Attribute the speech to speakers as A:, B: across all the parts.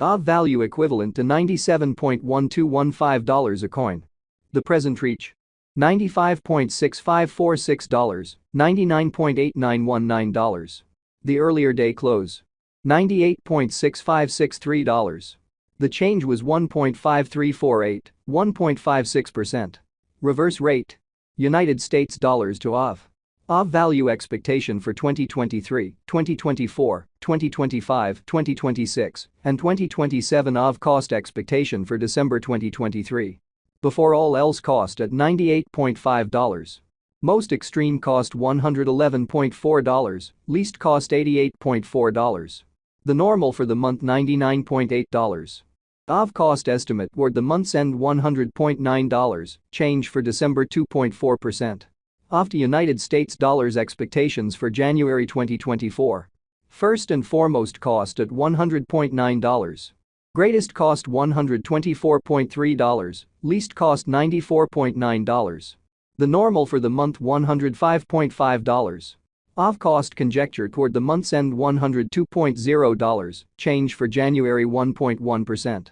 A: Aave value equivalent to $97.1215 a coin. The present reach: $95.6546, $99.8919. The earlier day close: $98.6563. The change was 1.5348, 1.56%. Reverse rate: United States dollars to Aave. Aave value expectation for 2023, 2024, 2025, 2026, and 2027. Aave cost expectation for December 2023. Before all else cost at $98.5. Most extreme cost $111.4, least cost $88.4. The normal for the month $99.8. Aave cost estimate toward the month's end $100.9, change for December 2.4%. Aave to United States dollars expectations for January 2024. First and foremost cost at $100.9. Greatest cost $124.3, least cost $94.9. The normal for the month $105.5. Aave cost conjecture toward the month's end $102.0, change for January 1.1%.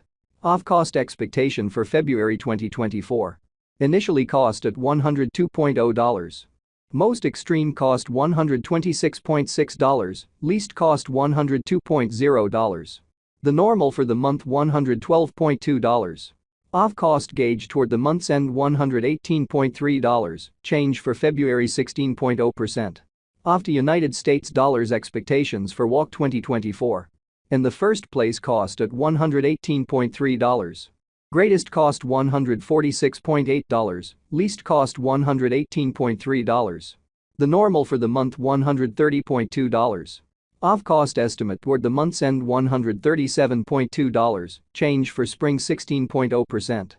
A: Aave cost expectation for February 2024. Initially cost at $102.0. Most extreme cost $126.6, least cost $102.0. The normal for the month $112.2. Aave cost gauge toward the month's end $118.3, change for February 16.0%. Aave to United States dollars expectations for WAC 2024. In the first place cost at $118.3. Greatest cost $146.8, least cost $118.3. The normal for the month $130.2. Aave cost estimate toward the month's end $137.2, change for spring 16.0%.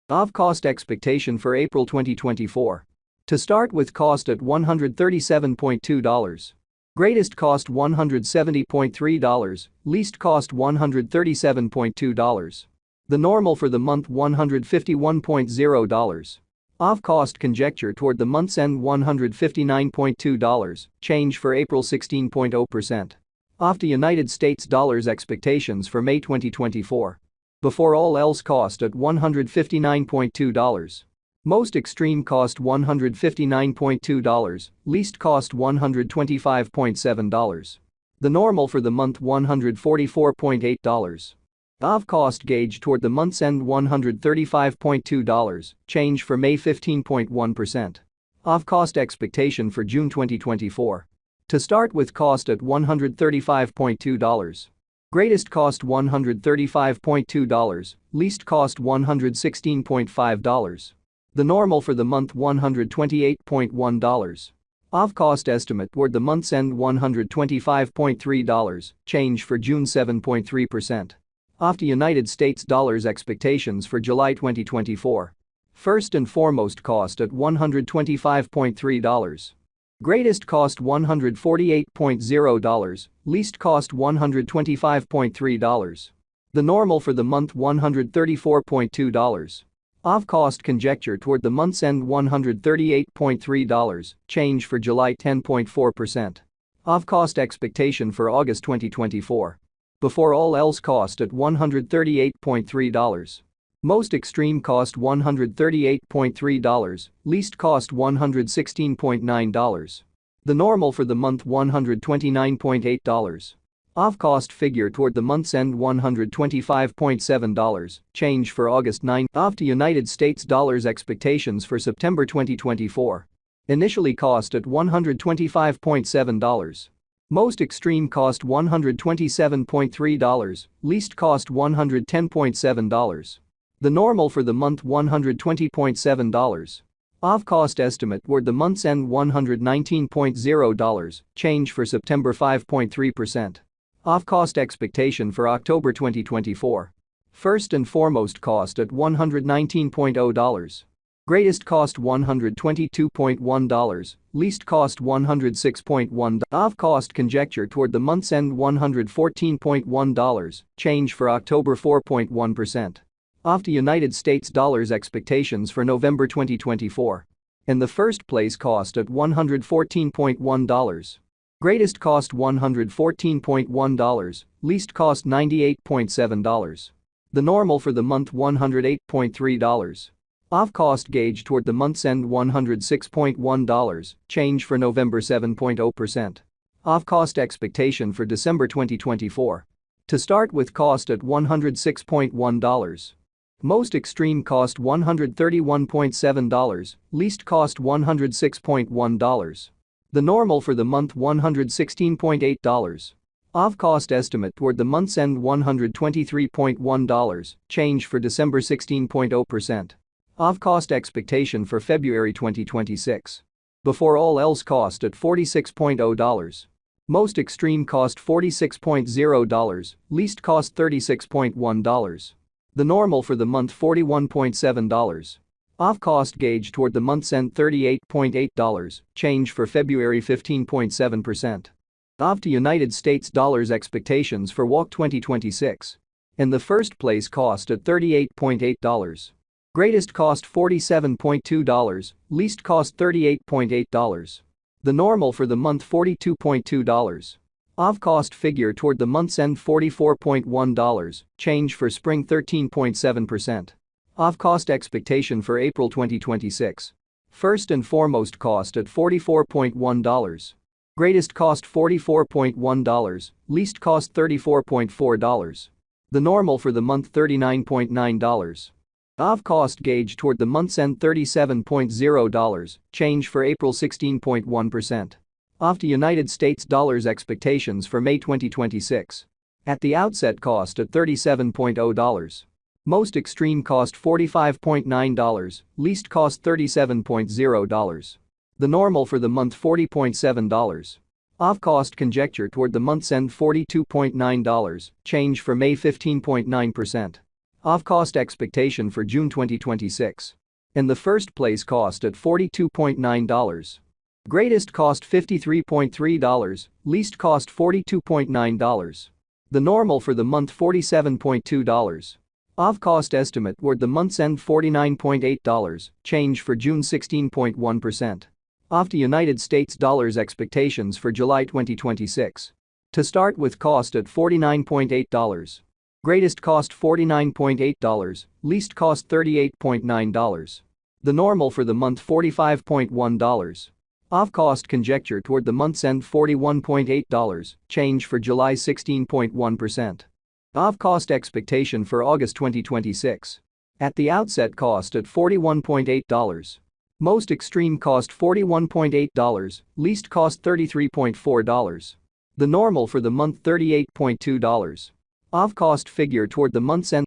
A: Aave cost expectation for April 2024. To start with cost at $137.2. Greatest cost $170.3, least cost $137.2. The normal for the month $151.0. Aave cost conjecture toward the month's end $159.2, change for April 16.0%. Aave to United States dollars expectations for May 2024. Before all else cost at $159.2. Most extreme cost $159.2, least cost $125.7. The normal for the month $144.8. Aave cost gauge toward the month's end $135.2, change for May 15.1%. Aave cost expectation for June 2024. To start with cost at $135.2. Greatest cost $135.2, least cost $116.5. The normal for the month $128.1. Aave cost estimate toward the month's end $125.3, change for June 7.3%. Aave to United States dollars expectations for July 2024. First and foremost cost at $125.3. Greatest cost $148.0, least cost $125.3. The normal for the month $134.2. Aave cost conjecture toward the month's end $138.3, change for July 10.4%. Aave cost expectation for August 2024. Before all else cost at $138.3. Most extreme cost $138.3, least cost $116.9. The normal for the month $129.8. Aave cost figure toward the month's end $125.7, change for August 9. Aave to United States dollars expectations for September 2024. Initially cost at $125.7. Most extreme cost $127.3, least cost $110.7. The normal for the month $120.7. Aave cost estimate toward the month's end $119.0, change for September 5.3%. Aave cost expectation for October 2024. First and foremost cost at $119.0. Greatest cost $122.1, least cost $106.1. Aave cost conjecture toward the month's end $114.1, change for October 4.1%. Aave to United States dollars expectations for November 2024. In the first place cost at $114.1. Greatest cost $114.1, least cost $98.7. The normal for the month $108.3. Aave cost gauge toward the month's end $106.1, change for November 7.0%. Aave cost expectation for December 2024. To start with cost at $106.1. Most extreme cost $131.7, least cost $106.1. The normal for the month $116.8. Aave cost estimate toward the month's end $123.1, change for December 16.0%. Aave cost expectation for February 2026. Before all else cost at $46.0. Most extreme cost $46.0, least cost $36.1. The normal for the month $41.7. Aave cost gauge toward the month's end $38.8, change for February 15.7%. Aave to United States dollars expectations for WOC 2026. In the first place cost at $38.8. Greatest cost $47.2, least cost $38.8. The normal for the month $42.2. Aave cost figure toward the month's end $44.1, change for spring 13.7%. Aave cost expectation for April 2026. First and foremost cost at $44.1. Greatest cost $44.1, least cost $34.4. The normal for the month $39.9. Aave cost gauge toward the month's end $37.0, change for April 16.1%. Aave to United States dollars expectations for May 2026. At the outset cost at $37.0. Most extreme cost $45.9, least cost $37.0. The normal for the month $40.7. Aave cost conjecture toward the month's end $42.9, change for May 15.9%. Aave cost expectation for June 2026. In the first place cost at $42.9. Greatest cost $53.3, least cost $42.9. The normal for the month $47.2. Aave cost estimate toward the month's end $49.8, change for June 16.1%. Aave to United States dollars expectations for July 2026. To start with cost at $49.8. Greatest cost $49.8, least cost $38.9. The normal for the month $45.1. Aave cost conjecture toward the month's end $41.8, change for July 16.1%. Aave cost expectation for August 2026. At the outset cost at $41.8. Most extreme cost $41.8, least cost $33.4. The normal for the month $38.2. Aave cost figure toward the month's end